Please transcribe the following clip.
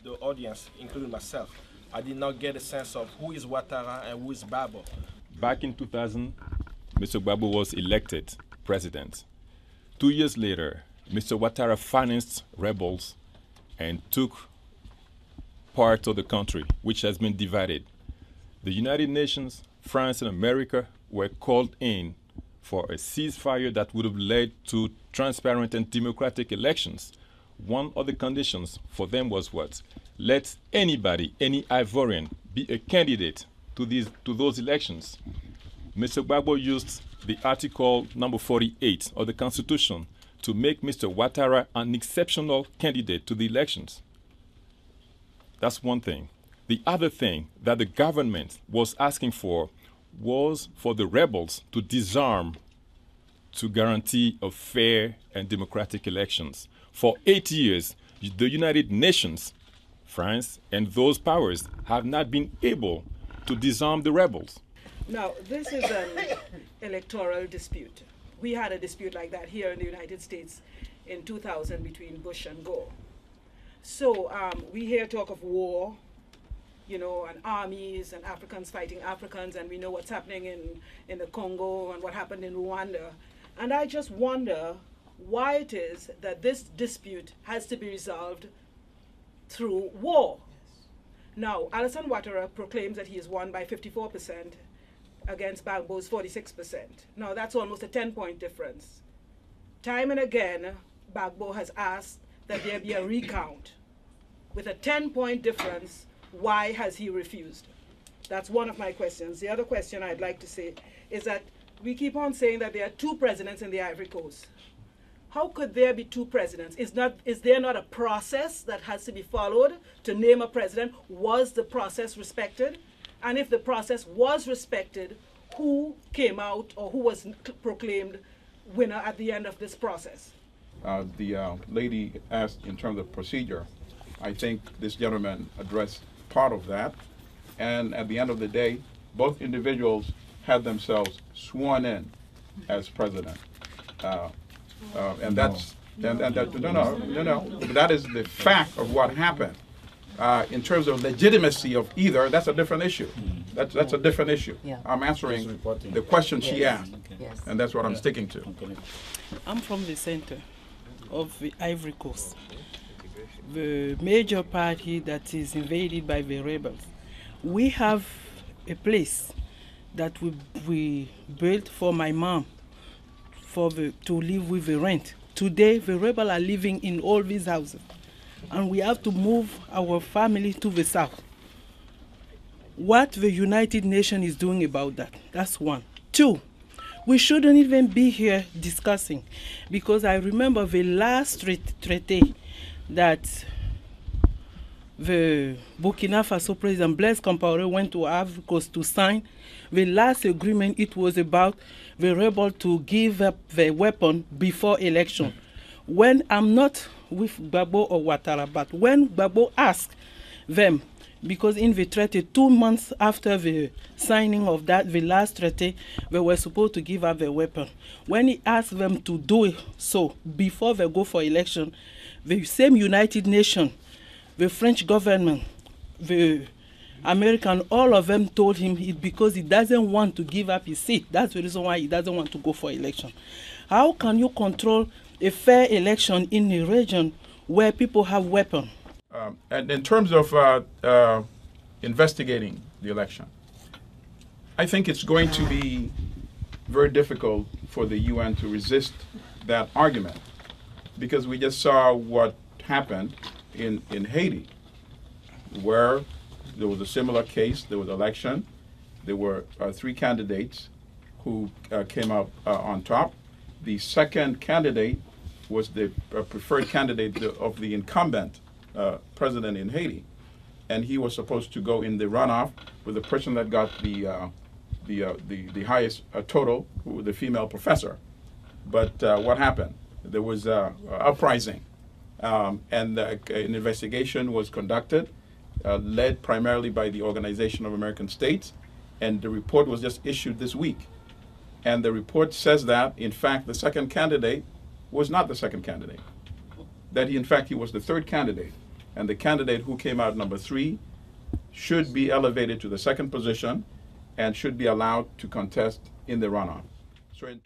the audience, including myself, I did not get a sense of who is Ouattara and who is Gbagbo. Back in 2000, Mr. Gbagbo was elected president. 2 years later, Mr. Ouattara financed rebels and took part of the country, which has been divided. The United Nations, France, and America were called in for a ceasefire that would have led to transparent and democratic elections. One of the conditions for them was what? Let anybody, any Ivorian, be a candidate to those elections. Mr. Gbagbo used the Article number 48 of the Constitution to make Mr. Ouattara an exceptional candidate to the elections. That's one thing. The other thing that the government was asking for was for the rebels to disarm to guarantee a fair and democratic elections. For 8 years, the United Nations, France, and those powers have not been able to disarm the rebels. Now, this is an electoral dispute. We had a dispute like that here in the United States in 2000 between Bush and Gore. So we hear talk of war, you know, and armies and Africans fighting Africans, and we know what's happening in the Congo and what happened in Rwanda. And I just wonder why it is that this dispute has to be resolved through war. Now, Alassane Ouattara proclaims that he is won by 54% against Gbagbo's 46%. Now, that's almost a 10-point difference. Time and again, Gbagbo has asked that there be a recount. With a 10-point difference, why has he refused? That's one of my questions. The other question I'd like to say is that we keep on saying that there are two presidents in the Ivory Coast. How could there be two presidents? Is there not a process that has to be followed to name a president? Was the process respected? And if the process was respected, who came out or who was proclaimed winner at the end of this process? The lady asked in terms of procedure. I think this gentleman addressed part of that. And at the end of the day, both individuals had themselves sworn in as president. And that's, no, that is the fact of what happened. In terms of legitimacy of either, that's a different issue. That's a different issue. Yeah. I'm answering the question she asked, Yes. and that's what I'm sticking to. I'm from the center of the Ivory Coast, the major party that is invaded by the rebels. We have a place that we built for my mom to live with the rent. Today, the rebels are living in all these houses, and we have to move our family to the south. What the United Nations is doing about that, that's one. Two, we shouldn't even be here discussing, because I remember the last treaty that the Burkina Faso President Blaise Compaoré went to Ivory Coast to sign. The last agreement, it was about the rebel to give up the weapon before election. When I'm not with Gbagbo or Ouattara, but when Gbagbo asked them, because in the treaty, 2 months after the signing of that, the last treaty, they were supposed to give up the weapon. When he asked them to do it so before they go for election, the same United Nations, the French government, the American, all of them told him it because he doesn't want to give up his seat. That's the reason why he doesn't want to go for election. How can you control a fair election in a region where people have weapons? And in terms of investigating the election, I think it's going to be very difficult for the UN to resist that argument, because we just saw what happened in Haiti, where there was a similar case. There was an election. There were 3 candidates who came out on top. The second candidate was the preferred candidate of the incumbent president in Haiti, and he was supposed to go in the runoff with the person that got the highest total, who was the female professor. But what happened? There was an uprising, and an investigation was conducted, led primarily by the Organization of American States, and the report was just issued this week. And the report says that, in fact, the second candidate was not the second candidate, that in fact he was the third candidate. and the candidate who came out number 3 should be elevated to the second position and should be allowed to contest in the runoff. So